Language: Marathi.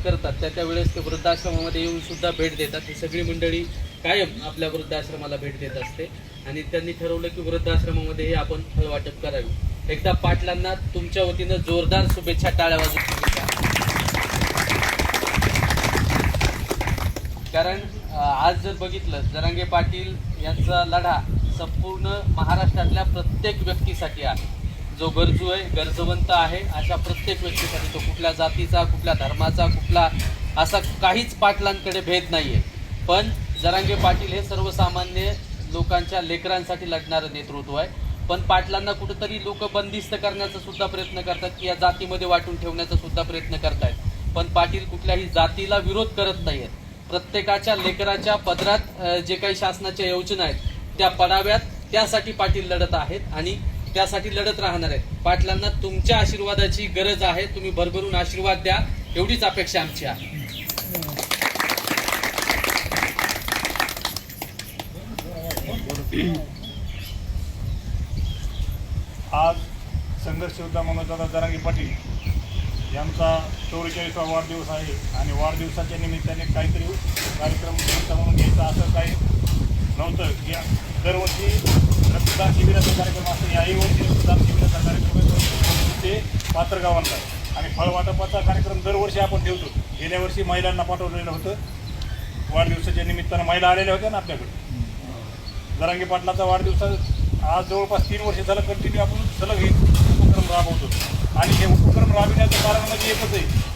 करतात त्या वेळेस ते वृद्धाश्रमामध्ये येऊन सुद्धा भेट देतात. ही सगळी मंडळी कायम आपल्या वृद्धाश्रमाला भेट देत असते आणि त्यांनी ठरवलं की वृद्धाश्रमामध्येही आपण फळ वाटप करावे. एकदा पाटलांना तुमच्या वतीनं जोरदार शुभेच्छा, टाळ्या वाजवून शुभेच्छा. कारण आज जर बघितलं, जरांगे पाटील यांचा लढा संपूर्ण महाराष्ट्रातल्या प्रत्येक व्यक्तीसाठी आहे. जो गरजू आहे, गरजवंत आहे, अशा प्रत्येक व्यक्तीसाठी, तो कुठल्या जातीचा, कुठल्या धर्माचा, कुठला असा काहीच पाटलांकडे भेद नाही आहे. पण जरांगे पाटील हे सर्वसामान्य लोकांच्या लेकरांसाठी लढणारं नेतृत्व आहे. पण पाटलांना कुठंतरी लोक बंदिस्त करण्याचा सुद्धा प्रयत्न करतात की या जातीमध्ये वाटून ठेवण्याचा सुद्धा प्रयत्न करतायत. पण पाटील कुठल्याही जातीला विरोध करत नाही आहेत. प्रत्येकाच्या लेकराच्या पदरात जे काही शासनाच्या योजना आहेत त्या पडाव्यात, त्यासाठी पाटील लढत आहेत आणि त्यासाठी लढत राहणार आहेत. पाटलांना तुमच्या आशीर्वादाची गरज आहे. तुम्ही भरभरून आशीर्वाद द्या, एवढीच अपेक्षा आमची आहे. आज संघर्ष योद्धा मनोजदादा जरांगे पाटील यांचा 44वा वाढदिवस आहे आणि वाढदिवसाच्या निमित्ताने काहीतरी कार्यक्रम म्हणून घ्यायचा असं काही नव्हतं. या दरवर्षी रक्तदान शिबिराचा कार्यक्रम असतो. याही वर्षी रक्तदान शिबिराचा कार्यक्रम ते पात्र गावांचा आणि फळवाटपाचा कार्यक्रम दरवर्षी आपण ठेवतो. गेल्या वर्षी महिलांना पाठवलेलं होतं. वाढदिवसाच्या निमित्तानं महिला आलेल्या होत्या ना आपल्याकडे. जरांगे पाटलाचा वाढदिवस आज जवळपास 3 वर्ष झालं कंटिन्यू आपण सलग हे उपक्रम राबवतो आणि हे उपक्रम राबविण्याचं कारण म्हणजे एकच आहे